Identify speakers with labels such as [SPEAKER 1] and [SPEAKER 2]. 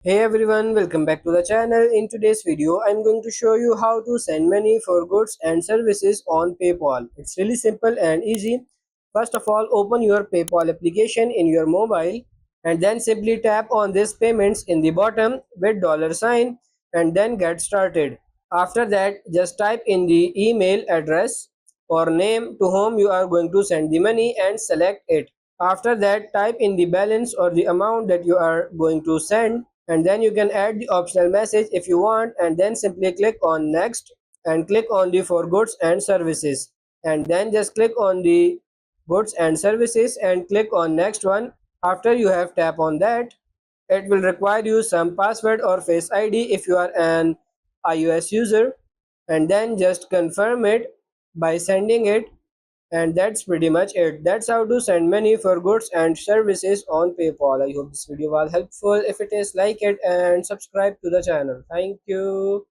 [SPEAKER 1] Hey everyone, welcome back to the channel. In today's video, I'm going to show you how to send money for goods and services on PayPal. It's really simple and easy. First of all, open your PayPal application in your mobile and then simply tap on this payments in the bottom with dollar sign and then get started. After that, just type in the email address or name to whom you are going to send the money and select it. After that, type in the balance or the amount that you are going to send, and then you can add the optional message if you want, and then simply click on next and click on the for goods and services, and then just click on the goods and services and click on next one. After you have tap on that, it will require you some password or face id if you are an iOS user, and then just confirm it by sending it. And that's pretty much it. That's how to send money for goods and services on PayPal. I hope this video was helpful. If it is, like it and subscribe to the channel. Thank you.